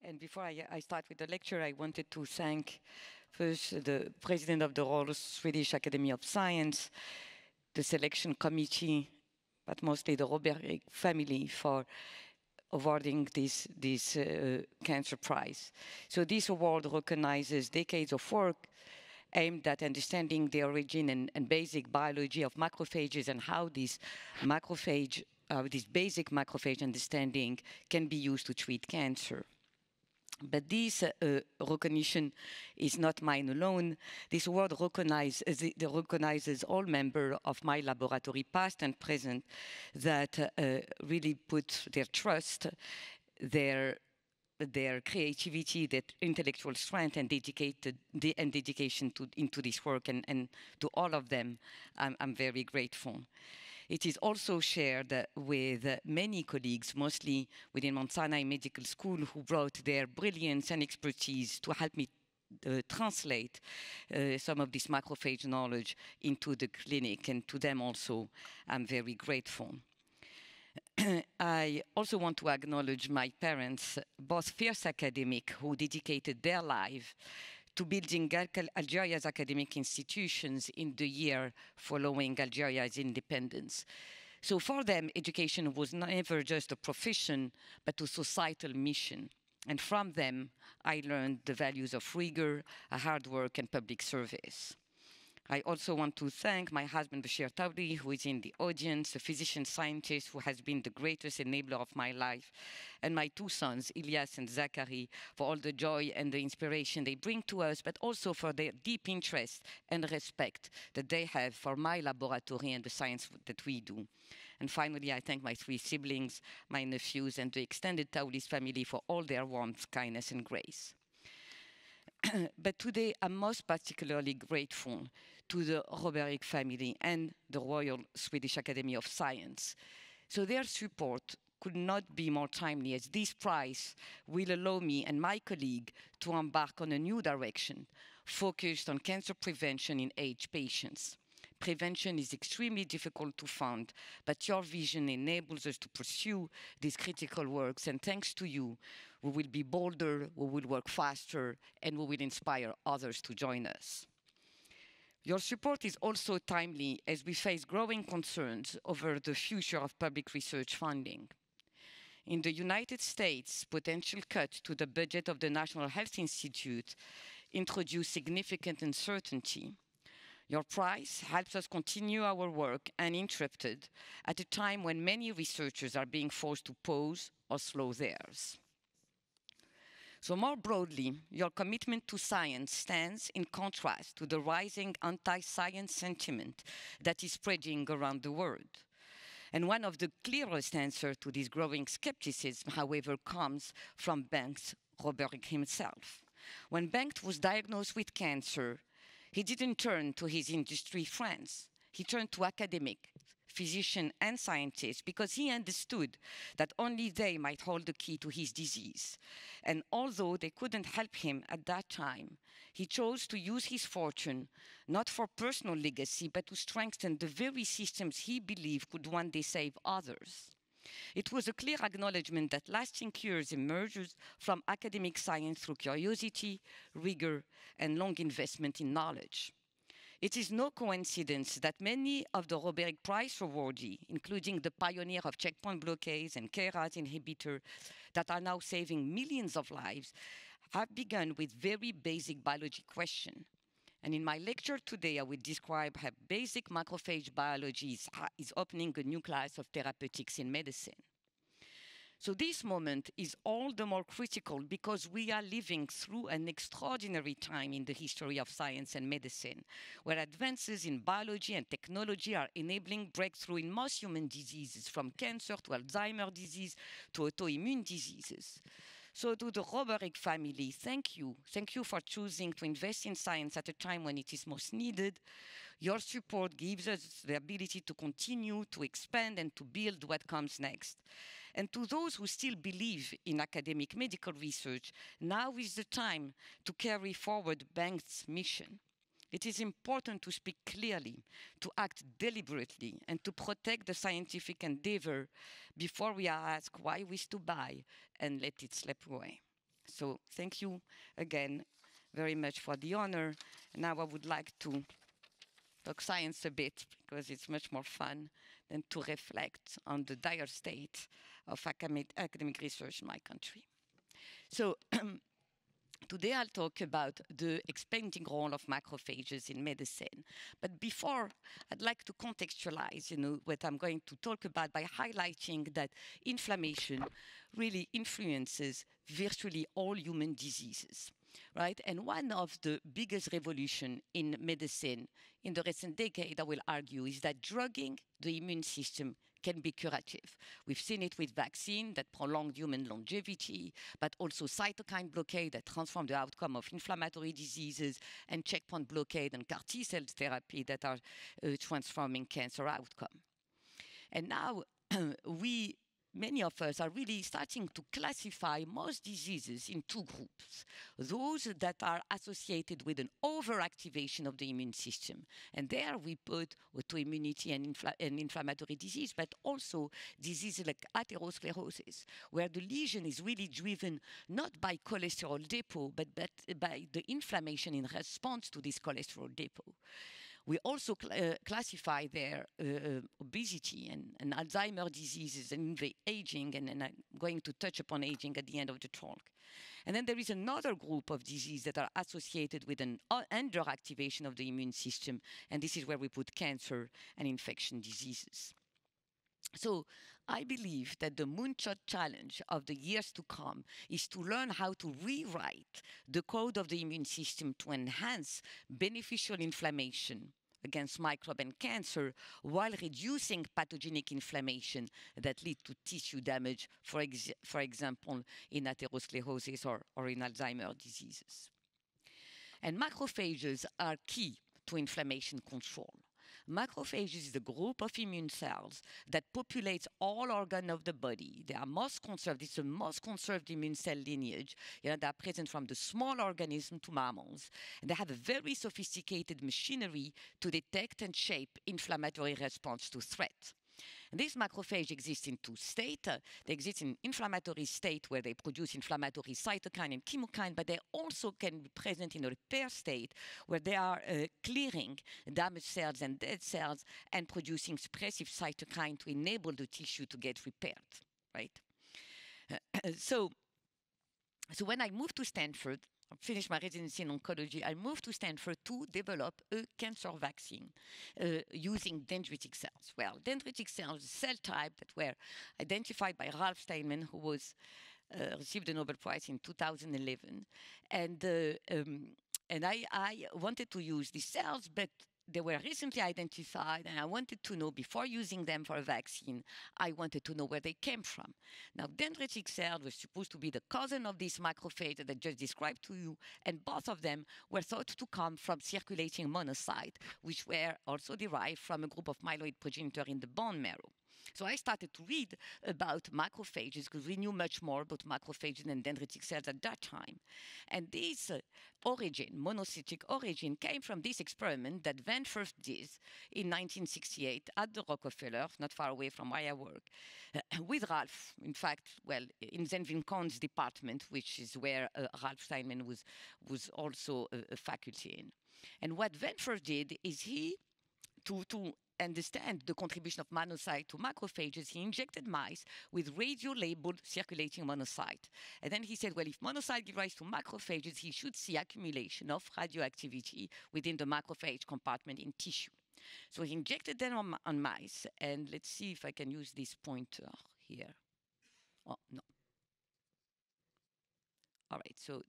And before I start with the lecture, I wanted to thank first the president of the Royal Swedish Academy of Science, the selection committee, but mostly the Sjöberg family for awarding this cancer prize. So this award recognizes decades of work aimed at understanding the origin and basic biology of macrophages and how this basic macrophage understanding can be used to treat cancer. But this recognition is not mine alone. This award recognizes all members of my laboratory, past and present, that really put their trust, their creativity, their intellectual strength, and dedication into this work. And to all of them, I'm very grateful. It is also shared with many colleagues, mostly within Mount Sinai Medical School, who brought their brilliance and expertise to help me translate some of this macrophage knowledge into the clinic. And to them also, I'm very grateful. I also want to acknowledge my parents, both fierce academics who dedicated their life to building Algeria's academic institutions in the year following Algeria's independence. So for them, education was never just a profession, but a societal mission. And from them, I learned the values of rigor, hard work, and public service. I also want to thank my husband, Bashir Tawri, who is in the audience, a physician-scientist who has been the greatest enabler of my life, and my two sons, Ilyas and Zachary, for all the joy and the inspiration they bring to us, but also for their deep interest and respect that they have for my laboratory and the science that we do. And finally, I thank my three siblings, my nephews, and the extended Tawri's family for all their warmth, kindness, and grace. But today, I'm most particularly grateful to the Sjöberg family and the Royal Swedish Academy of Science. So their support could not be more timely, as this prize will allow me and my colleague to embark on a new direction focused on cancer prevention in aged patients. Prevention is extremely difficult to fund, but your vision enables us to pursue these critical works, and thanks to you, we will be bolder, we will work faster, and we will inspire others to join us. Your support is also timely as we face growing concerns over the future of public research funding. In the United States, potential cuts to the budget of the National Health Institute introduce significant uncertainty. Your prize helps us continue our work uninterrupted at a time when many researchers are being forced to pause or slow theirs. So more broadly, your commitment to science stands in contrast to the rising anti-science sentiment that is spreading around the world. And one of the clearest answers to this growing skepticism, however, comes from Bengt Sjöberg himself. When Bengt was diagnosed with cancer, he didn't turn to his industry friends. He turned to academics, physicians, and scientists because he understood that only they might hold the key to his disease. And although they couldn't help him at that time, he chose to use his fortune not for personal legacy, but to strengthen the very systems he believed could one day save others. It was a clear acknowledgement that lasting cures emerges from academic science through curiosity, rigor, and long investment in knowledge. It is no coincidence that many of the Sjöberg Prize awardees, including the pioneer of checkpoint blockades and KRAS inhibitor that are now saving millions of lives, have begun with very basic biology questions. And in my lecture today, I will describe how basic macrophage biology is opening a new class of therapeutics in medicine. So this moment is all the more critical because we are living through an extraordinary time in the history of science and medicine, where advances in biology and technology are enabling breakthrough in most human diseases, from cancer to Alzheimer's disease to autoimmune diseases. So to the Sjöberg family, thank you. Thank you for choosing to invest in science at a time when it is most needed. Your support gives us the ability to continue, to expand, and to build what comes next. And to those who still believe in academic medical research, now is the time to carry forward Bengt's mission. It is important to speak clearly, to act deliberately, and to protect the scientific endeavor before we are asked why we stood by and let it slip away. So thank you again very much for the honor. Now I would like to talk science a bit, because it's much more fun than to reflect on the dire state of academic research in my country. So today I'll talk about the expanding role of macrophages in medicine. But before, I'd like to contextualize, what I'm going to talk about by highlighting that inflammation really influences virtually all human diseases, right? And one of the biggest revolutions in medicine in the recent decade, I will argue, is that drugging the immune system can be curative. We've seen it with vaccine that prolonged human longevity, but also cytokine blockade that transformed the outcome of inflammatory diseases, and checkpoint blockade and CAR T-cell therapy that are transforming cancer outcome. And now many of us are really starting to classify most diseases in two groups. Those that are associated with an overactivation of the immune system. And there we put autoimmunity and inflammatory disease, but also diseases like atherosclerosis, where the lesion is really driven not by cholesterol depot, but by the inflammation in response to this cholesterol depot. We also classify there obesity and Alzheimer's diseases and aging, and I'm going to touch upon aging at the end of the talk. And then there is another group of diseases that are associated with an underactivation of the immune system, and this is where we put cancer and infection diseases. So I believe that the moonshot challenge of the years to come is to learn how to rewrite the code of the immune system to enhance beneficial inflammation against microbe and cancer while reducing pathogenic inflammation that lead to tissue damage, for example, in atherosclerosis or in Alzheimer's diseases. And macrophages are key to inflammation control. Macrophages is the group of immune cells that populates all organs of the body. They are most conserved. It's the most conserved immune cell lineage. They are present from the small organism to mammals. And they have a very sophisticated machinery to detect and shape inflammatory response to threat. And these macrophages exist in two states. They exist in inflammatory state where they produce inflammatory cytokine and chemokine, but they also can be present in a repair state where they are clearing damaged cells and dead cells and producing suppressive cytokine to enable the tissue to get repaired, right? So when I moved to Stanford, I finished my residency in oncology, I moved to Stanford to develop a cancer vaccine using dendritic cells. Well, dendritic cells, cell type that were identified by Ralph Steinman, who was received the Nobel Prize in 2011. And I wanted to use these cells, but they were recently identified, and I wanted to know, before using them for a vaccine, I wanted to know where they came from. Now, dendritic cells were supposed to be the cousin of this macrophage that I just described to you, and both of them were thought to come from circulating monocytes, which were also derived from a group of myeloid progenitor in the bone marrow. So I started to read about macrophages because we knew much more about macrophages and dendritic cells at that time. And this origin, monocytic origin, came from this experiment that Van first did in 1968 at the Rockefeller, not far away from where I work, with Ralph. In fact, well, in Zenvin Kahn's department, which is where Ralph Steinman was also a faculty in. And what Van first did is to understand the contribution of monocyte to macrophages, he injected mice with radio-labeled circulating monocyte. And then he said, well, if monocyte give rise to macrophages, he should see accumulation of radioactivity within the macrophage compartment in tissue. So he injected them on mice, and let's see if I can use this pointer here. Oh, no. All right, so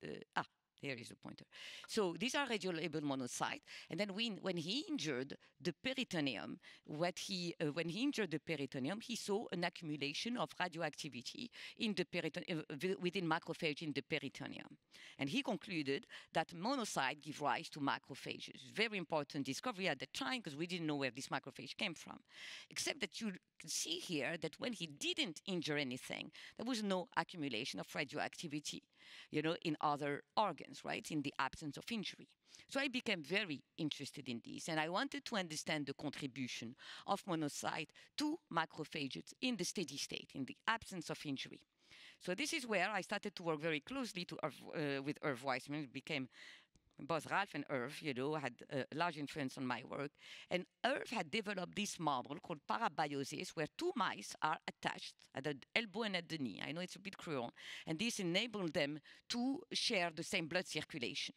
here is the pointer. So these are radio-labeled monocytes. And then when he injured the peritoneum, when he injured the peritoneum, he saw an accumulation of radioactivity in the within macrophage in the peritoneum. And he concluded that monocytes give rise to macrophages. Very important discovery at the time because we didn't know where this macrophage came from. Except that you can see here that when he didn't injure anything, there was no accumulation of radioactivity, in other organs, right, in the absence of injury. So I became very interested in this, and I wanted to understand the contribution of monocyte to macrophages in the steady state, in the absence of injury. So this is where I started to work very closely with Irv Weissman. It became both Ralph and Irv, had a large influence on my work. And Irv had developed this model called parabiosis, where two mice are attached at the elbow and at the knee. I know it's a bit cruel. And this enabled them to share the same blood circulation.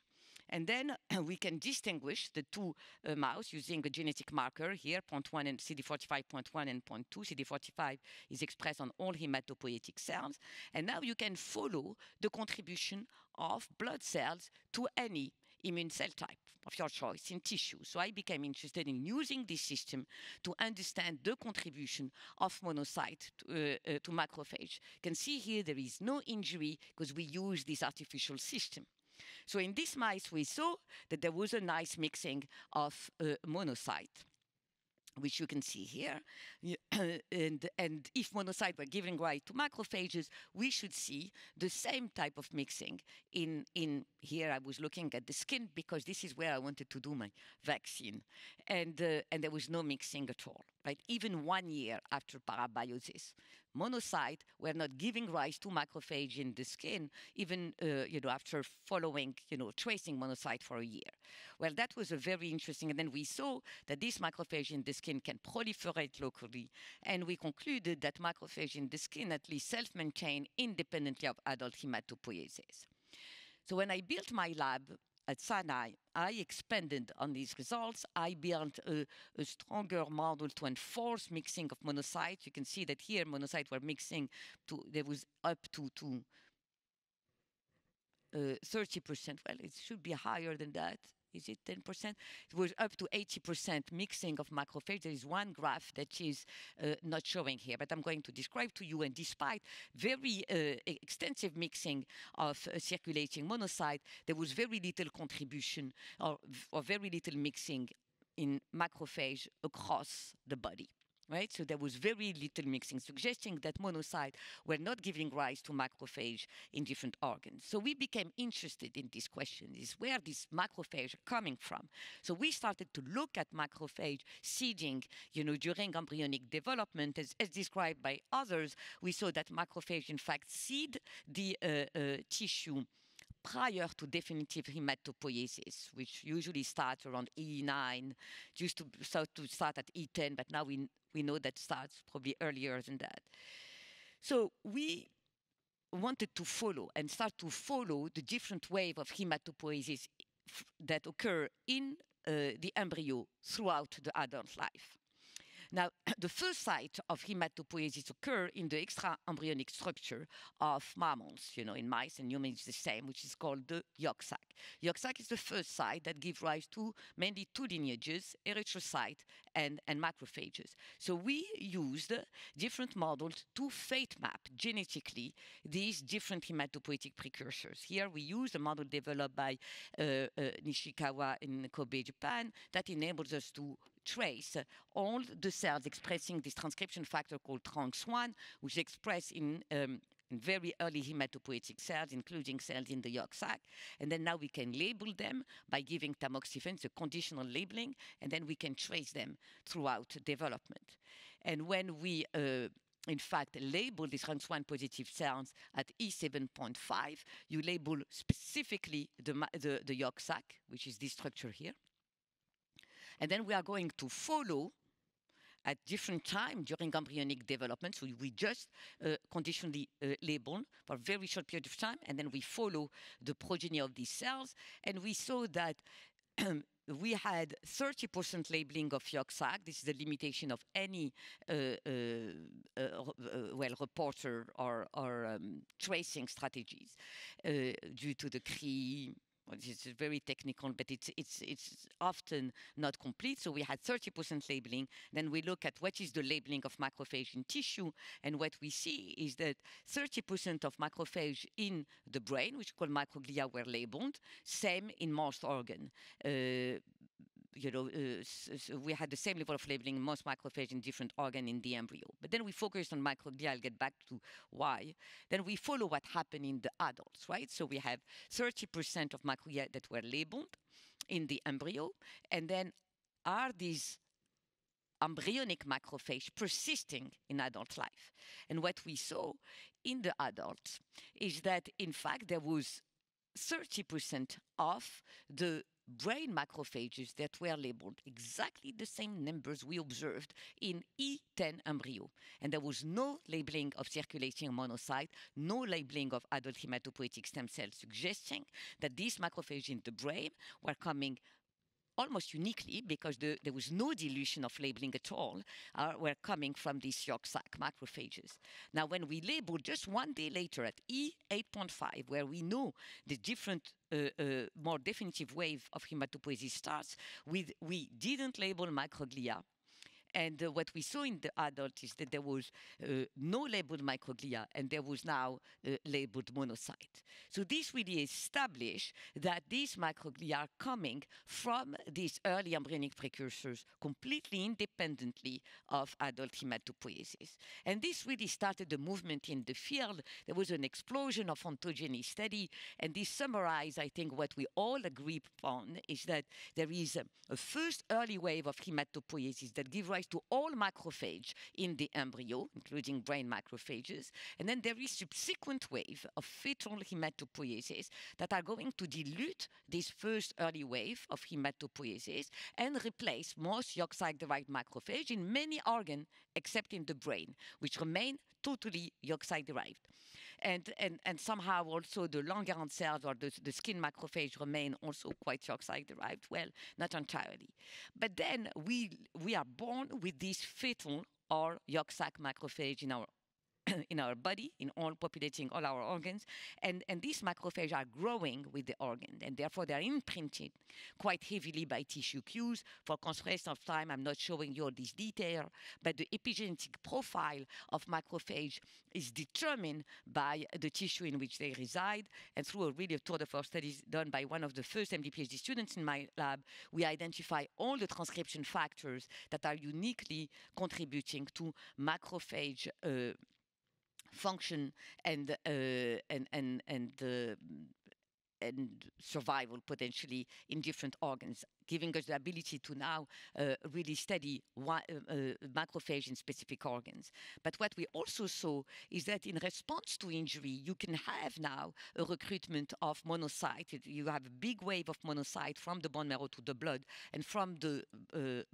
And then we can distinguish the two mouse using a genetic marker here, 0.1 and CD45.1 and 0.2. CD45 is expressed on all hematopoietic cells. And now you can follow the contribution of blood cells to any immune cell type of your choice in tissue. So I became interested in using this system to understand the contribution of monocyte to macrophage. You can see here there is no injury because we use this artificial system. So in this mice, we saw that there was a nice mixing of monocyte, which you can see here. And if monocytes were giving rise to macrophages, we should see the same type of mixing in here. I was looking at the skin because this is where I wanted to do my vaccine. And there was no mixing at all, right? Even 1 year after parabiosis. Monocytes were not giving rise to macrophage in the skin, even after following, tracing monocyte for a year. Well, that was a very interesting. And then we saw that this macrophage in the skin can proliferate locally, and we concluded that macrophage in the skin at least self-maintain independently of adult hematopoiesis. So when I built my lab at Sinai, I expanded on these results. I built a stronger model to enforce mixing of monocytes. You can see that here monocytes were mixing there was up to 30%. Well, it should be higher than that. Is it 10%? It was up to 80% mixing of macrophage. There is one graph that is not showing here, but I'm going to describe to you. And despite very extensive mixing of circulating monocyte, there was very little contribution or very little mixing in macrophage across the body. Right? So there was very little mixing, suggesting that monocytes were not giving rise to macrophage in different organs. So we became interested in this question, is where these macrophages are coming from. So we started to look at macrophage seeding, during embryonic development. As described by others, we saw that macrophage, in fact, seed the tissue prior to definitive hematopoiesis, which usually starts around E9, used to start at E10, but now we know that starts probably earlier than that. So we wanted to follow and start to follow the different wave of hematopoiesis that occur in the embryo throughout the adult life. Now, the first site of hematopoiesis occur in the extra-embryonic structure of mammals. In mice and humans it's the same, which is called the yolk sac. Yolk sac is the first site that gives rise to mainly two lineages, erythrocyte and macrophages. So we used different models to fate map genetically these different hematopoietic precursors. Here we use a model developed by Nishikawa in Kobe, Japan, that enables us to trace all the cells expressing this transcription factor called TRANX1, which is expressed in very early hematopoietic cells, including cells in the yolk sac. And then now we can label them by giving tamoxifen, the conditional labeling, and then we can trace them throughout development. And when we in fact, label these TRANX1 positive cells at E7.5, you label specifically the yolk sac, which is this structure here. And then we are going to follow at different times during embryonic development. So we just conditionally label for a very short period of time, and then we follow the progeny of these cells. And we saw that we had 30% labeling of yolk sac. This is the limitation of any reporter or tracing strategies due to the Cree. It's very technical, but it's often not complete. So we had 30% labeling. Then we look at what is the labeling of macrophage in tissue. And what we see is that 30% of macrophage in the brain, which we call microglia, were labeled. Same in most organs. We had the same level of labeling in most macrophage in different organs in the embryo. But then we focused on microglia. I'll get back to why. Then we follow what happened in the adults, right? So we have 30% of microglia that were labeled in the embryo. And then are these embryonic macrophage persisting in adult life? And what we saw in the adults is that, in fact, there was 30% of the brain macrophages that were labeled exactly the same numbers we observed in E10 embryo. And there was no labeling of circulating monocyte, no labeling of adult hematopoietic stem cells, suggesting that these macrophages in the brain were coming almost uniquely, because there was no dilution of labeling at all, were coming from these yolk sac macrophages. Now, when we labeled just one day later at E8.5, where we know the different more definitive wave of hematopoiesis starts, we didn't label microglia. And what we saw in the adult is that there was no labeled microglia, and there was now labeled monocyte. So this really established that these microglia are coming from these early embryonic precursors completely independently of adult hematopoiesis. And this really started a movement in the field. There was an explosion of ontogeny study, and this summarized, I think, what we all agree upon is that there is a first early wave of hematopoiesis that give rise to all macrophage in the embryo, including brain macrophages. And then there is subsequent wave of fetal hematopoiesis that are going to dilute this first early wave of hematopoiesis and replace most yolk sac-derived macrophage in many organs except in the brain, which remain totally yolk sac-derived. And somehow also the Langerhans cells or the skin macrophage remain also quite yolk sac-derived. Well, not entirely. But then we are born with this fetal or yolk sac macrophage in our in our body, in all populating all our organs, and these macrophages are growing with the organ, and therefore they are imprinted quite heavily by tissue cues. For constraints of time, I'm not showing you all this detail, but the epigenetic profile of macrophage is determined by the tissue in which they reside, and through a really tour de force studies done by one of the first MD PhD students in my lab, we identify all the transcription factors that are uniquely contributing to macrophage function and survival potentially in different organs, giving us the ability to now really study macrophage in specific organs. But what we also saw is that in response to injury, you can have now a recruitment of monocyte. You have a big wave of monocyte from the bone marrow to the blood, and from the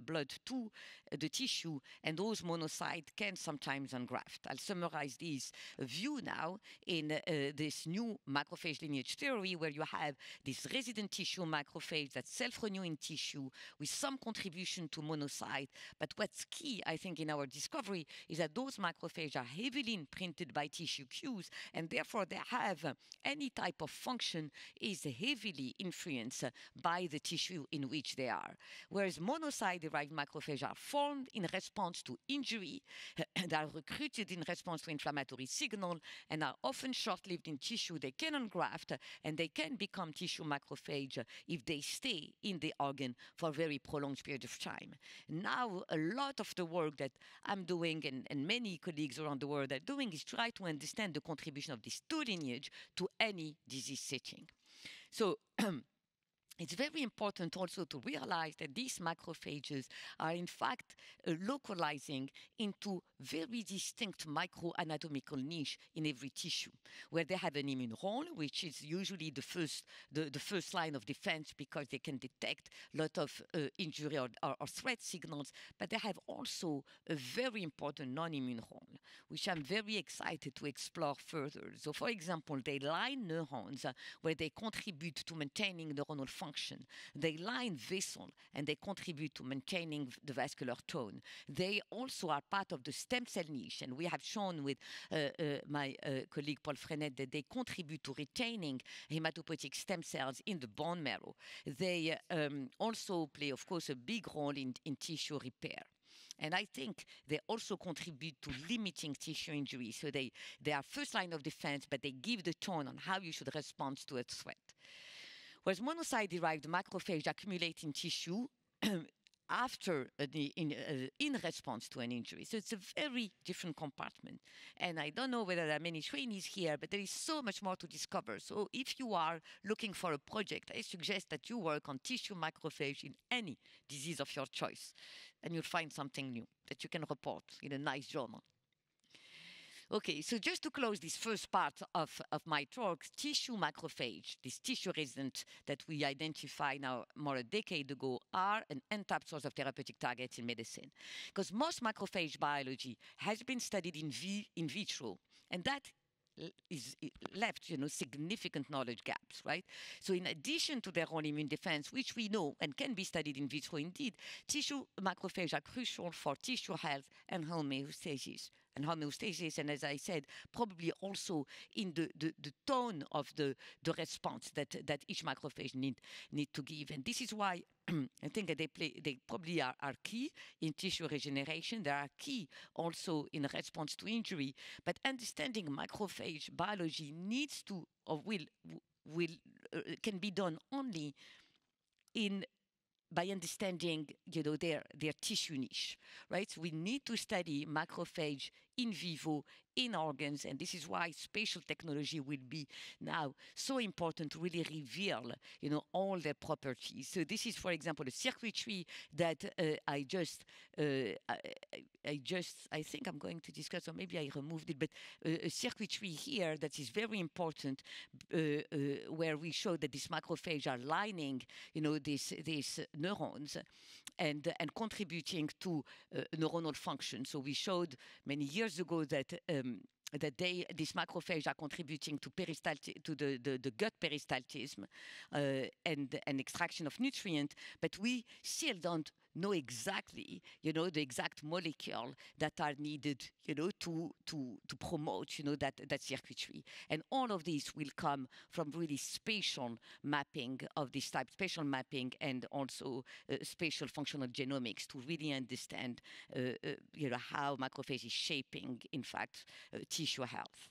blood to the tissue, and those monocytes can sometimes engraft. I'll summarize this view now in this new macrophage lineage theory, where you have this resident tissue macrophage that self-renew in tissue with some contribution to monocyte. But what's key, I think, in our discovery is that those macrophages are heavily imprinted by tissue cues, and therefore they have any type of function is heavily influenced by the tissue in which they are. Whereas monocyte-derived macrophages are formed in response to injury, and are recruited in response to inflammatory signal, and are often short-lived in tissue. They can engraft, and they can become tissue macrophage if they stay in the organ for a very prolonged period of time. Now, a lot of the work that I'm doing and many colleagues around the world are doing is try to understand the contribution of this two lineage to any disease setting. So it's very important also to realize that these macrophages are in fact localizing into very distinct microanatomical niche in every tissue, where they have an immune role, which is usually the first line of defense because they can detect a lot of injury or threat signals, but they have also a very important non-immune role, which I'm very excited to explore further. So, for example, they line neurons where they contribute to maintaining neuronal function. They line vessels and they contribute to maintaining the vascular tone. They also are part of the stem cell niche, and we have shown with my colleague Paul Freinet that they contribute to retaining hematopoietic stem cells in the bone marrow. They also play, of course, a big role in tissue repair. And I think they also contribute to limiting tissue injury. So they are first line of defense, but they give the tone on how you should respond to a threat. Whereas monocyte-derived macrophage accumulate in tissue after in response to an injury. So it's a very different compartment. And I don't know whether there are many trainees here, but there is so much more to discover. So if you are looking for a project, I suggest that you work on tissue macrophage in any disease of your choice, and you'll find something new that you can report in a nice journal. Okay, so just to close this first part of my talk, tissue macrophage, this tissue resident that we identified now more a decade ago, are an untapped source of therapeutic targets in medicine. Because most macrophage biology has been studied in vitro, and that is left, significant knowledge gaps, right? So in addition to their own immune defense, which we know and can be studied in vitro indeed, tissue macrophages are crucial for tissue health and homeostasis. And as I said, probably also in the tone of the response that each macrophage need to give. And this is why I think that they probably are key in tissue regeneration. They are key also in response to injury. But understanding macrophage biology needs to or can be done only by understanding, their tissue niche, right? So we need to study macrophage in vivo in organs, and this is why spatial technology will be now so important to really reveal, all their properties. So this is, for example, a circuitry that I think I'm going to discuss, or maybe I removed it, but a circuitry here that is very important, where we show that these macrophages are lining, these neurons and contributing to neuronal function. So we showed many years ago that these macrophages are contributing to the gut peristaltism and extraction of nutrient, but we still don't know exactly, the exact molecule that are needed, to promote, that circuitry. And all of this will come from really spatial mapping of this type, spatial mapping, and also spatial functional genomics to really understand, how macrophage is shaping, in fact, tissue health.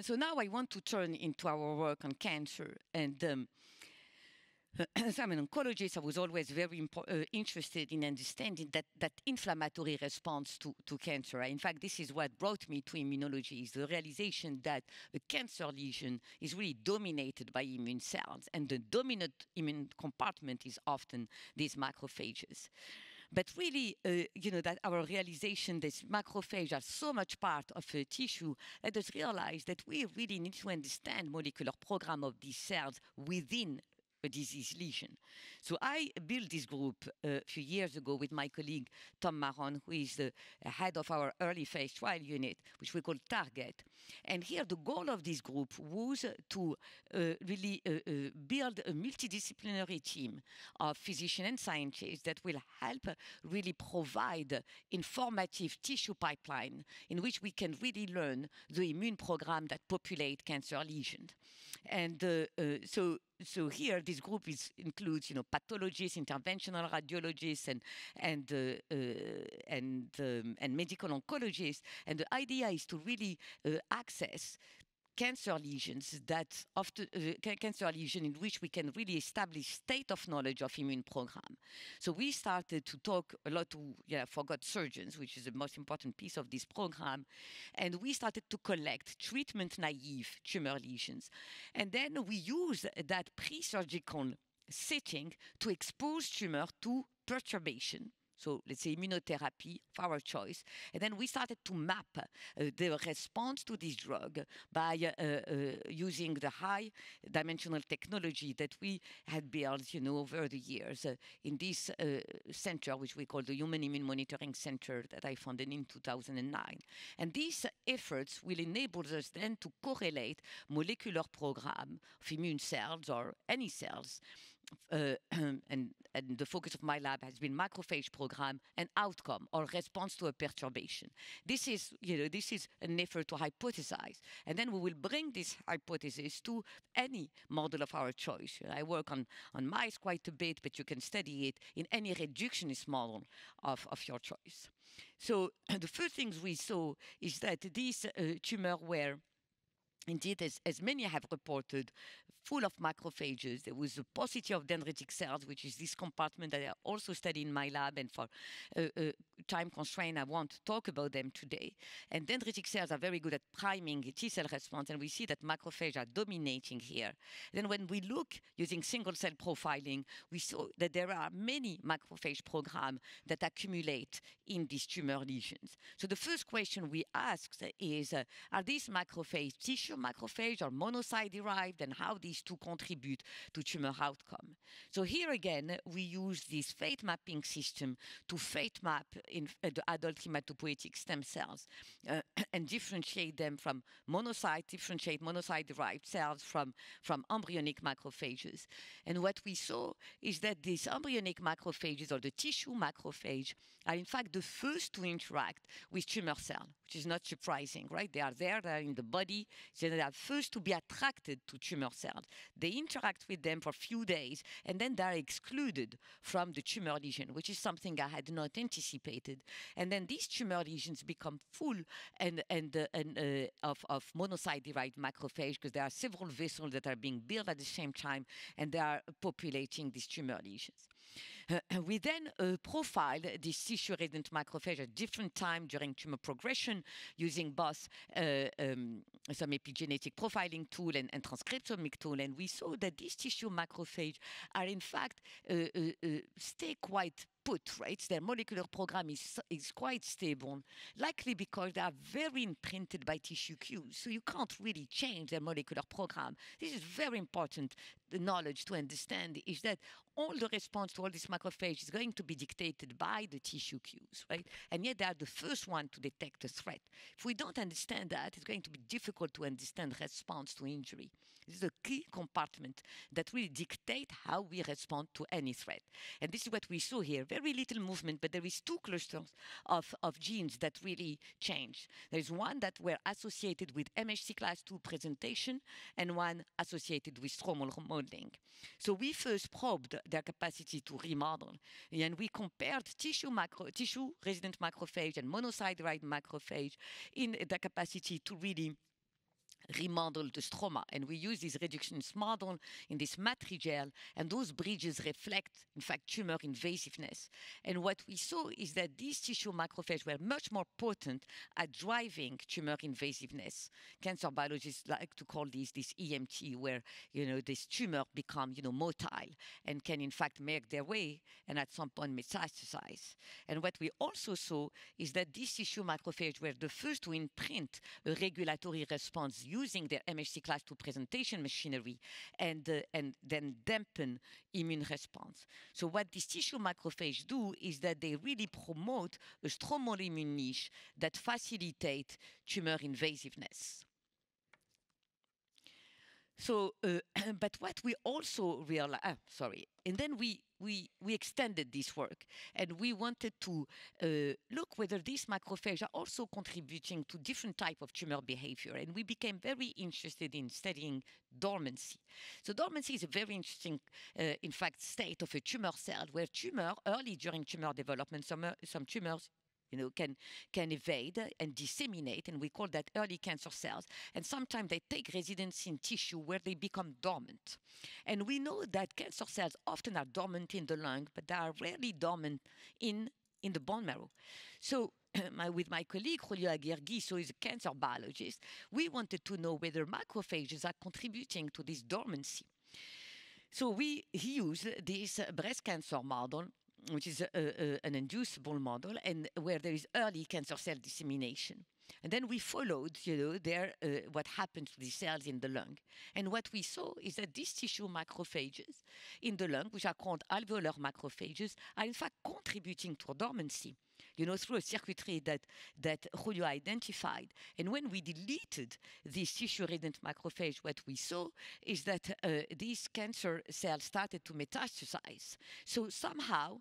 So now I want to turn into our work on cancer. And as I'm an oncologist, I was always very interested in understanding that inflammatory response to cancer. In fact, this is what brought me to immunology, is the realization that a cancer lesion is really dominated by immune cells, and the dominant immune compartment is often these macrophages. But really, that our realization that macrophages are so much part of a tissue, let us realize that we really need to understand molecular program of these cells within a disease lesion. So I built this group a few years ago with my colleague Tom Maron, who is the head of our early phase trial unit, which we call Target. And here the goal of this group was to really build a multidisciplinary team of physicians and scientists that will help really provide informative tissue pipeline in which we can really learn the immune program that populate cancer lesions. And so here, this group includes, pathologists, interventional radiologists, and medical oncologists. And the idea is to really access cancer lesions cancer lesion in which we can really establish state of knowledge of immune program. So we started to talk a lot to forgot surgeons, which is the most important piece of this program, and we started to collect treatment naive tumor lesions, and then we use that pre-surgical setting to expose tumor to perturbation. So let's say immunotherapy of our choice. And then we started to map the response to this drug by using the high dimensional technology that we had built, over the years in this center, which we call the Human Immune Monitoring Center that I founded in 2009. And these efforts will enable us then to correlate molecular program of immune cells or any cells. And the focus of my lab has been macrophage program and outcome or response to a perturbation. This is an effort to hypothesize, and then we will bring this hypothesis to any model of our choice. I work on mice quite a bit, but you can study it in any reductionist model of your choice. So the first things we saw is that these tumors were indeed, as many have reported, full of macrophages. There was a paucity of dendritic cells, which is this compartment that I also study in my lab, and for time constraint, I won't talk about them today. And dendritic cells are very good at priming T cell response, and we see that macrophages are dominating here. Then when we look using single cell profiling, we saw that there are many macrophage programs that accumulate in these tumor lesions. So the first question we asked is, are these macrophages tissue macrophage or monocyte derived, and how these two contribute to tumor outcome? So here again, we use this fate mapping system to fate map in the adult hematopoietic stem cells and differentiate them from differentiate monocyte derived cells from embryonic macrophages. And what we saw is that these embryonic macrophages, or the tissue macrophage, are in fact the first to interact with tumor cell, which is not surprising, right? They are there, they are in the body, so they are first to be attracted to tumor cells. They interact with them for a few days, and then they are excluded from the tumor lesion, which is something I had not anticipated. And then these tumor lesions become full of monocyte-derived macrophage, because there are several vessels that are being built at the same time, and they are populating these tumor lesions. We then profile this tissue-resident macrophage at different times during tumor progression using both some epigenetic profiling tool and transcriptomic tool, and we saw that these tissue macrophage are in fact stay quite put, right? Their molecular program is quite stable, likely because they are very imprinted by tissue cues. So you can't really change their molecular program. This is very important. The knowledge to understand is that all the response to all this macrophage is going to be dictated by the tissue cues, right? And yet they are the first one to detect a threat. If we don't understand that, it's going to be difficult to understand response to injury. This is a key compartment that will dictate how we respond to any threat. And this is what we saw here. Very little movement, but there is two clusters of genes that really change. There is one that were associated with MHC class II presentation and one associated with stromal remodeling. So we first probed their capacity to remodel, and we compared tissue-resident macrophage and monocyte-derived macrophage in the capacity to really remodel the stroma. And we use this reductionist model in this matrigel, and those bridges reflect, in fact, tumor invasiveness. And what we saw is that these tissue macrophages were much more potent at driving tumor invasiveness. Cancer biologists like to call this EMT, where, this tumor become, motile and can, in fact, make their way and at some point metastasize. And what we also saw is that these tissue macrophages were the first to imprint a regulatory response using their MHC class II presentation machinery and then dampen immune response. So what these tissue macrophages do is that they really promote a stromal immune niche that facilitate tumor invasiveness. So, but what we also realized, and then we extended this work, and we wanted to look whether these macrophages are also contributing to different type of tumor behavior, and we became very interested in studying dormancy. So dormancy is a very interesting, in fact, state of a tumor cell, where early during tumor development, some tumors can evade and disseminate, and we call that early cancer cells. And sometimes they take residence in tissue where they become dormant. And we know that cancer cells often are dormant in the lung, but they are rarely dormant in the bone marrow. So with my colleague Julio Aguirre, who is a cancer biologist, we wanted to know whether macrophages are contributing to this dormancy. So he used this breast cancer model, which is an inducible model, and where there is early cancer cell dissemination. And then we followed, what happened to these cells in the lung. And what we saw is that these tissue macrophages in the lung, which are called alveolar macrophages, are in fact contributing to dormancy, through a circuitry that Julio identified. And when we deleted these tissue-resident macrophage, what we saw is that these cancer cells started to metastasize. So somehow,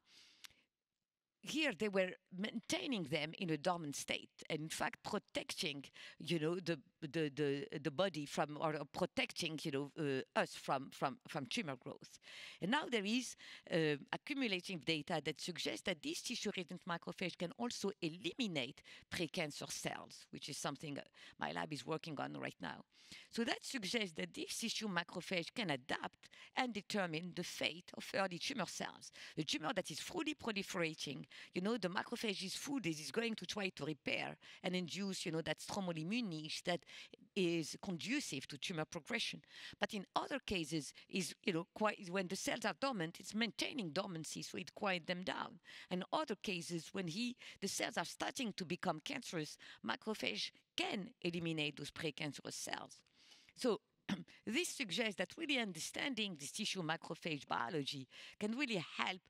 here they were maintaining them in a dormant state, and in fact protecting, the body from, or protecting, us from tumor growth. And now there is accumulating data that suggests that these tissue-resident macrophages can also eliminate precancer cells, which is something my lab is working on right now. So that suggests that these tissue macrophages can adapt and determine the fate of early tumor cells. The tumor that is fully proliferating, the macrophage's food is going to try to repair and induce, that stromal immune niche that is conducive to tumor progression. But in other cases, when the cells are dormant, it's maintaining dormancy, so it quiets them down. In other cases, when the cells are starting to become cancerous, macrophage can eliminate those precancerous cells. So this suggests that really understanding this tissue macrophage biology can really help,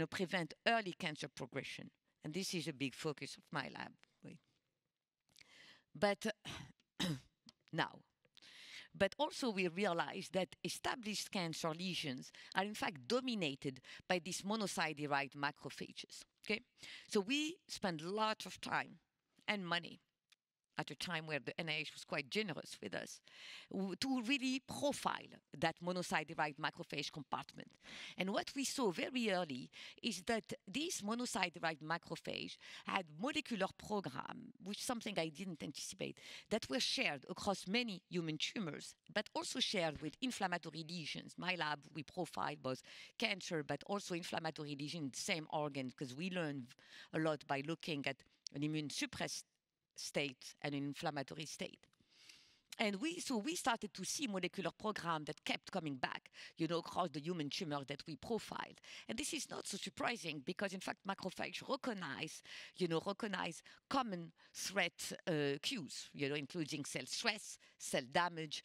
prevent early cancer progression. And this is a big focus of my lab. But But also we realize that established cancer lesions are in fact dominated by these monocyte-derived macrophages. Okay, so we spend lots of time and money at a time where the NIH was quite generous with us, to really profile that monocyte-derived macrophage compartment. And what we saw very early is that these monocyte-derived macrophage had molecular program, which is something I didn't anticipate, that were shared across many human tumors, but also shared with inflammatory lesions. My lab, we profiled both cancer, but also inflammatory lesions in the same organ, because we learned a lot by looking at an immune suppressed state and an inflammatory state. And we started to see molecular program that kept coming back, across the human tumor that we profiled. And this is not so surprising because, in fact, macrophages recognize common threat cues, including cell stress, cell damage,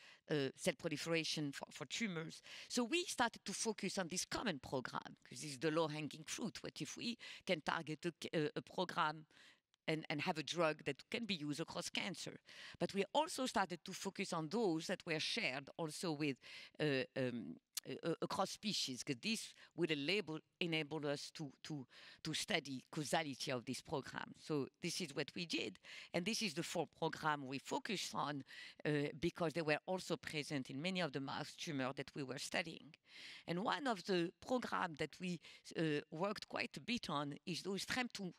cell proliferation for tumors. So we started to focus on this common program because this is the low-hanging fruit. What if we can target a program and have a drug that can be used across cancer? But we also started to focus on those that were shared also with across species, because this would enable us to study causality of this program. So this is what we did, and this is the 4 programs we focused on because they were also present in many of the mouse tumors that we were studying. And one of the programs that we worked quite a bit on is those TREM2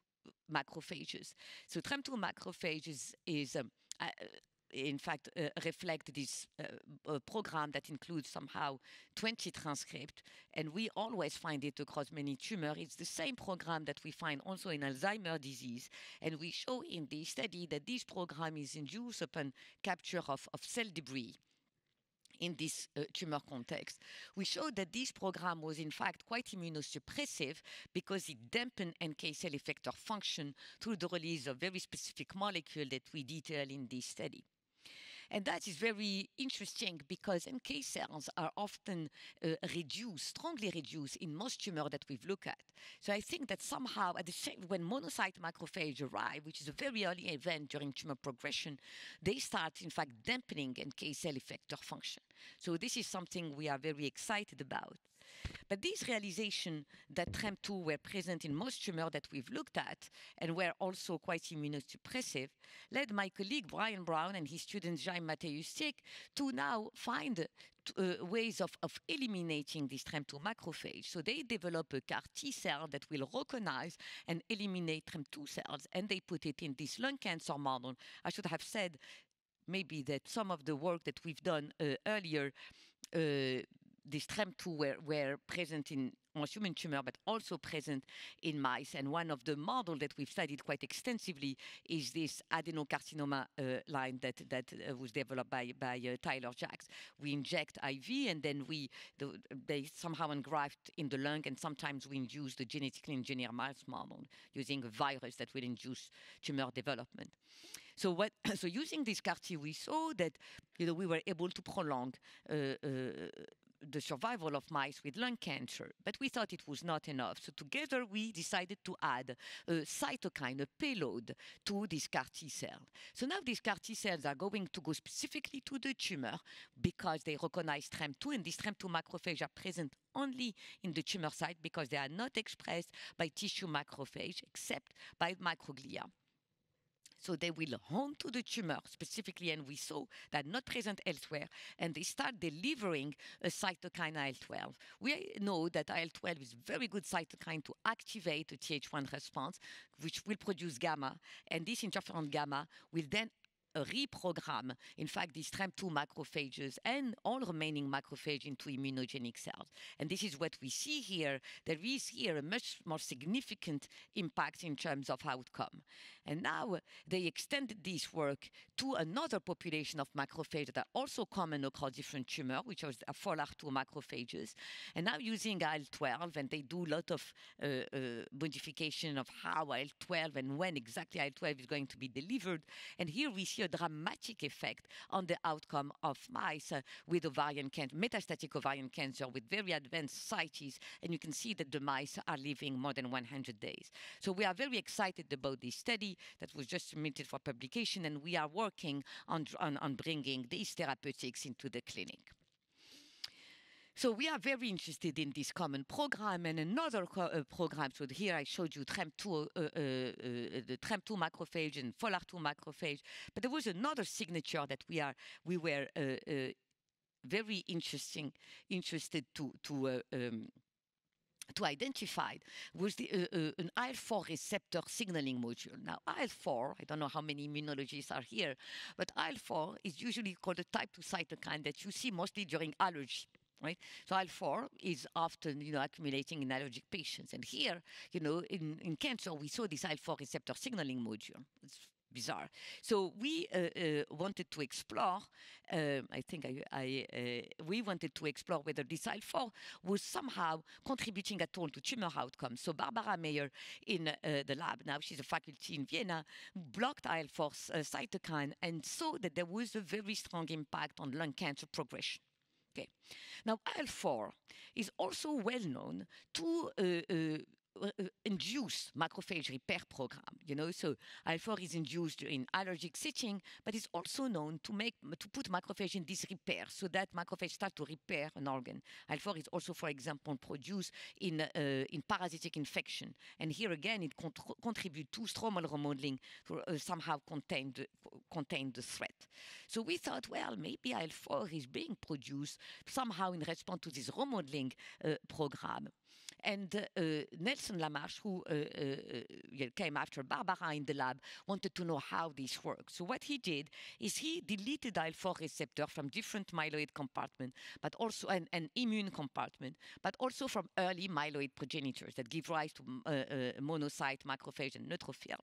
macrophages. So TREM2 macrophages is, in fact, reflect this program that includes somehow 20 transcripts, and we always find it across many tumors. It's the same program that we find also in Alzheimer's disease, and we show in the study that this program is induced upon capture of cell debris in this tumor context. We showed that this program was in fact quite immunosuppressive because it dampened NK cell effector function through the release of very specific molecule that we detail in this study. And that is very interesting because NK cells are often strongly reduced in most tumors that we've looked at. So I think that somehow at the same, when monocyte macrophage arrive, which is a very early event during tumor progression, they start in fact dampening NK cell effector function. So this is something we are very excited about. But this realization that TREM2 were present in most tumors that we've looked at and were also quite immunosuppressive led my colleague Brian Brown and his student Jaime Mateuszczyk to now find ways of eliminating this TREM2 macrophage. So they develop a CAR T cell that will recognize and eliminate TREM2 cells, and they put it in this lung cancer model. I should have said maybe that some of the work that we've done earlier, these TREM2 were present in most human tumor, but also present in mice. And one of the models that we've studied quite extensively is this adenocarcinoma line that was developed by Tyler Jacks. We inject IV, and then they somehow engraft in the lung, and sometimes we induce the genetically engineered mouse model using a virus that will induce tumor development. So using this CAR T, we saw that we were able to prolong the survival of mice with lung cancer. But we thought it was not enough. So together we decided to add a cytokine, a payload, to these CAR T cells. So now these CAR T cells are going to go specifically to the tumor because they recognize TREM2, and these TREM2 macrophages are present only in the tumor site because they are not expressed by tissue macrophage except by microglia. So they will home to the tumor specifically, and we saw that not present elsewhere, and they start delivering a cytokine IL-12. We know that IL-12 is a very good cytokine to activate the Th1 response, which will produce gamma, and this interferon gamma will then reprogram, in fact, these TREM2 macrophages and all remaining macrophages into immunogenic cells. And this is what we see here. There is here a much more significant impact in terms of outcome. And now they extended this work to another population of macrophages that are also common across different tumors, which are FOLR2 macrophages. And now using IL-12, and they do a lot of modification of how IL-12 and when exactly IL-12 is going to be delivered. And here we see a dramatic effect on the outcome of mice with ovarian cancer, metastatic ovarian cancer with very advanced ascites, and you can see that the mice are living more than 100 days. So we are very excited about this study that was just submitted for publication, and we are working on bringing these therapeutics into the clinic. So we are very interested in this common program and another program. So here I showed you TREM2, the TREM2 macrophage and FOLR2 macrophage. But there was another signature that we were very interested to identify was an IL-4 receptor signaling module. Now, IL-4, I don't know how many immunologists are here, but IL-4 is usually called a type 2 cytokine that you see mostly during allergy. Right? So IL-4 is often, accumulating in allergic patients. And here, in cancer, we saw this IL-4 receptor signaling module. It's bizarre. So we wanted to explore, we wanted to explore whether this IL-4 was somehow contributing at all to tumor outcomes. So Barbara Meyer in the lab, now she's a faculty in Vienna, blocked IL-4 cytokine and saw that there was a very strong impact on lung cancer progression. Okay. Now, IL-4 is also well known to induce macrophage repair program. So IL-4 is induced in allergic setting, but it's also known to put macrophage in this repair, so that macrophage start to repair an organ. IL-4 is also, for example, produced in parasitic infection, and here again it contributes to stromal remodeling to somehow contain the threat. So we thought, well, maybe IL-4 is being produced somehow in response to this remodeling program. And Nelson Lamarche, who came after Barbara in the lab, wanted to know how this works. So what he did is he deleted IL-4 receptor from different myeloid compartment, but also an immune compartment, but also from early myeloid progenitors that give rise to monocyte, macrophage, and neutrophil.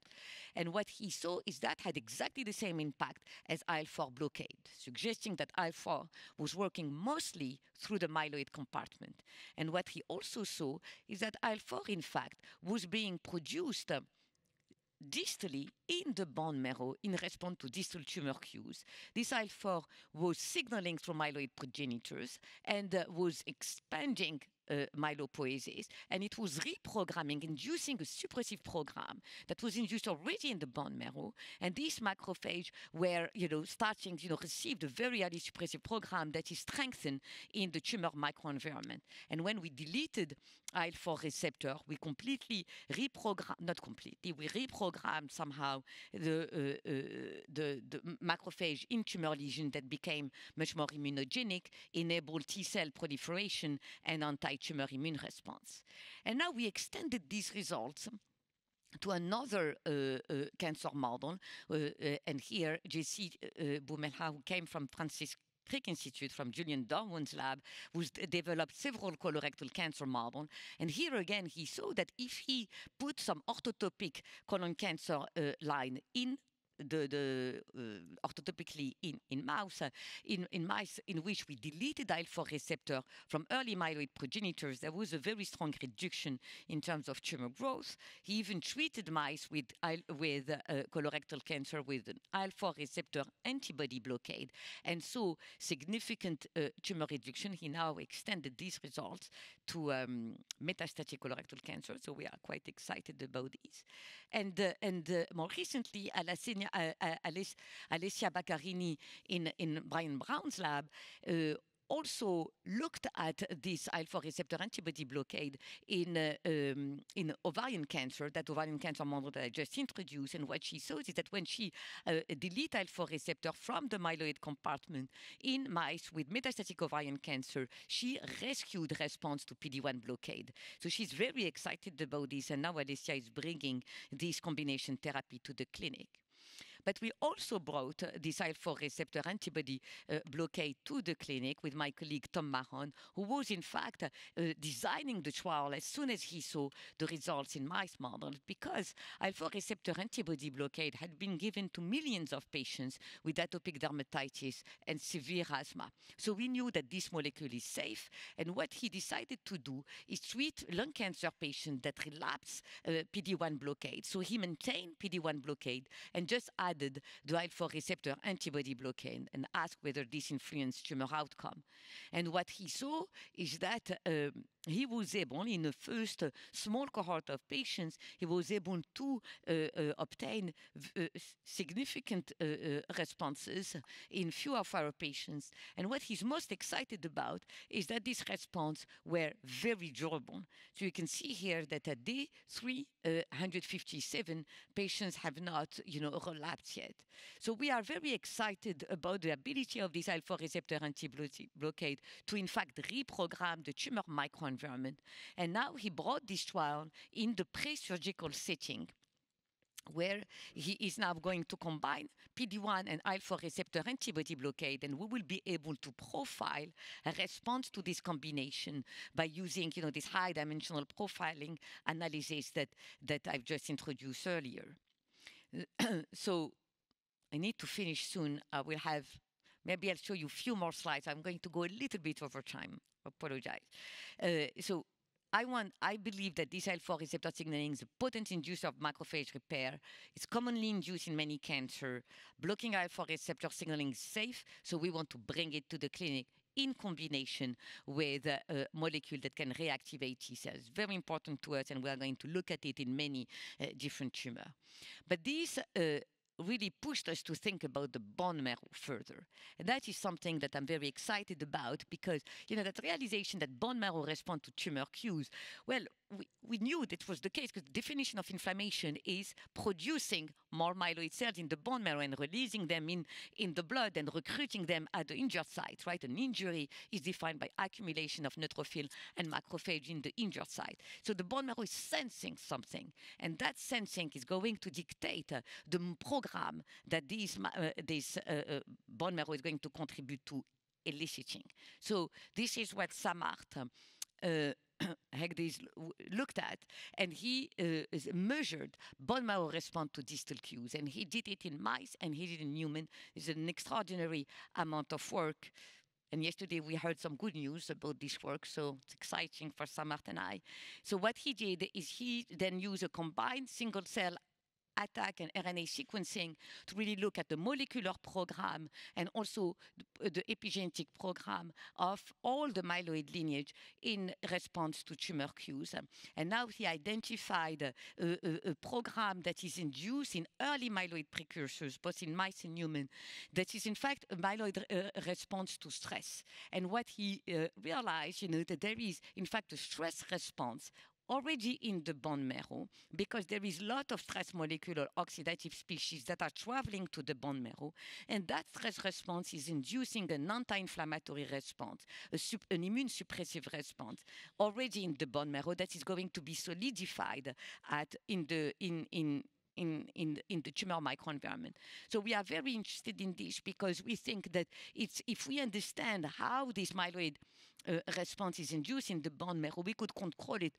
And what he saw is that had exactly the same impact as IL-4 blockade, suggesting that IL-4 was working mostly through the myeloid compartment. And what he also saw is that IL-4, in fact, was being produced distally in the bone marrow in response to distal tumor cues. This IL-4 was signaling through myeloid progenitors and was expanding myelopoiesis, and it was reprogramming, inducing a suppressive program that was induced already in the bone marrow. And these macrophages were, starting, received a very early suppressive program that is strengthened in the tumor microenvironment. And when we deleted IL-4 receptor, we completely reprogrammed somehow the macrophage in tumor lesion that became much more immunogenic, enabled T-cell proliferation and anti-tumor immune response. And now we extended these results to another cancer model, and here J.C. Boumelha, who came from Francis Crick Institute from Julian Darwin's lab, who's developed several colorectal cancer models. And here again, he saw that if he put some orthotopic colon cancer line in orthotopically in mouse, in mice in which we deleted IL-4 receptor from early myeloid progenitors, there was a very strong reduction in terms of tumor growth. He even treated mice with colorectal cancer with an IL-4 receptor antibody blockade, and so significant tumor reduction. He now extended these results to metastatic colorectal cancer, so we are quite excited about this. And more recently, Alessia Baccarini in Brian Brown's lab also looked at this IL-4 receptor antibody blockade in ovarian cancer, that ovarian cancer model that I just introduced. And what she saw is that when she delete IL-4 receptor from the myeloid compartment in mice with metastatic ovarian cancer, she rescued response to PD-1 blockade. So she's very excited about this, and now Alessia is bringing this combination therapy to the clinic. But we also brought this IL-4 receptor antibody blockade to the clinic with my colleague Tom Mahon, who was in fact designing the trial as soon as he saw the results in mice models, because IL-4 receptor antibody blockade had been given to millions of patients with atopic dermatitis and severe asthma. So we knew that this molecule is safe, and what he decided to do is treat lung cancer patients that relapse PD-1 blockade. So he maintained PD-1 blockade and just added the IL-4 receptor antibody blockade and asked whether this influenced tumor outcome. And what he saw is that he was able, in the first small cohort of patients, he was able to obtain significant responses in few of our patients. And what he's most excited about is that these responses were very durable. So you can see here that at day 357, patients have not, relapsed yet. So we are very excited about the ability of this IL-4 receptor antibody blockade to, in fact, reprogram the tumor microenvironment. And now he brought this trial in the pre-surgical setting, where he is now going to combine PD-1 and IL-4 receptor antibody blockade, and we will be able to profile a response to this combination by using, this high-dimensional profiling analysis that I've just introduced earlier. So I need to finish soon. I will have, maybe I'll show you a few more slides. I'm going to go a little bit over time. Apologize. So I believe that this IL-4 receptor signaling is a potent inducer of macrophage repair. It's commonly induced in many cancers. Blocking IL-4 receptor signaling is safe, so we want to bring it to the clinic in combination with a molecule that can reactivate T cells. Very important to us, and we are going to look at it in many different tumors. But this really pushed us to think about the bone marrow further. And that is something that I'm very excited about, because, that realization that bone marrow responds to tumor cues, well, we knew that was the case, because the definition of inflammation is producing more myeloid cells in the bone marrow and releasing them in the blood and recruiting them at the injured site, right? An injury is defined by accumulation of neutrophil and macrophage in the injured site. So the bone marrow is sensing something, and that sensing is going to dictate the program that this bone marrow is going to contribute to eliciting. So this is what Samart Hegdes looked at, and he measured bone marrow response to distal cues, and he did it in mice and he did it in human. It's an extraordinary amount of work. And yesterday we heard some good news about this work, so it's exciting for Samart and I. So what he did is he then used a combined single cell attack and RNA sequencing to really look at the molecular program and also the epigenetic program of all the myeloid lineage in response to tumor cues. And now he identified a program that is induced in early myeloid precursors, both in mice and human, that is in fact a myeloid response to stress. And what he realized, that there is in fact a stress response already in the bone marrow, because there is a lot of stress molecular oxidative species that are traveling to the bone marrow, and that stress response is inducing an anti-inflammatory response, an immune suppressive response already in the bone marrow that is going to be solidified in in the tumor microenvironment. So we are very interested in this because we think that if we understand how this myeloid response is induced in the bone marrow, we could control it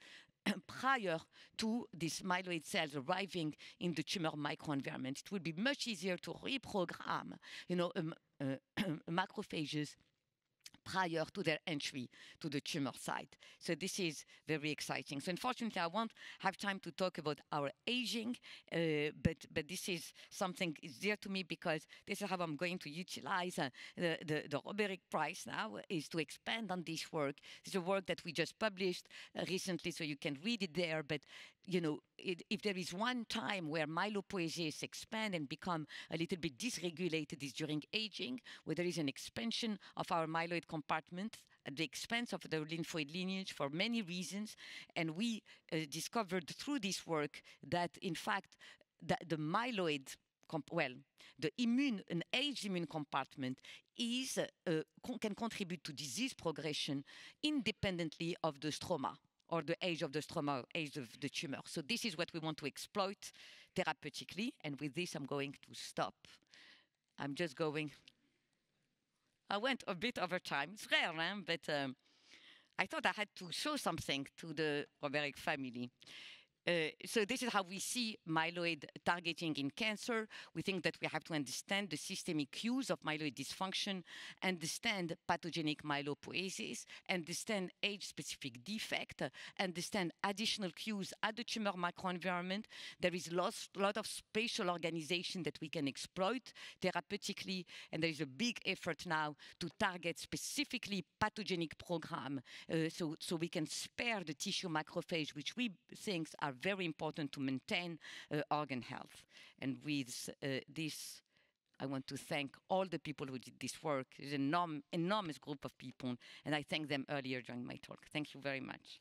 prior to these myeloid cells arriving in the tumor microenvironment. It would be much easier to reprogram, macrophages prior to their entry to the tumor site. So this is very exciting. So unfortunately, I won't have time to talk about our aging, but this is something is dear to me because this is how I'm going to utilize the Sjöberg Prize now, is to expand on this work. It's a work that we just published recently, so you can read it there. But if there is one time where myelopoiesis expand and become a little bit dysregulated, is during aging, where there is an expansion of our myeloid compartment at the expense of the lymphoid lineage for many reasons. And we discovered through this work that, in fact, the myeloid, an aged immune compartment can contribute to disease progression independently of the stroma, or the age of the stroma, or age of the tumor. So this is what we want to exploit therapeutically. And with this, I'm going to stop. I'm just going. I went a bit over time. It's rare, but I thought I had to show something to the Sjöberg family. So this is how we see myeloid targeting in cancer. We think that we have to understand the systemic cues of myeloid dysfunction, understand pathogenic myelopoiesis, understand age-specific defect, understand additional cues at the tumor microenvironment. There is a lot of spatial organization that we can exploit therapeutically, and there is a big effort now to target specifically pathogenic program, so we can spare the tissue macrophage, which we think are very important to maintain organ health. And with this, I want to thank all the people who did this work. It's an enormous group of people, and I thanked them earlier during my talk. Thank you very much.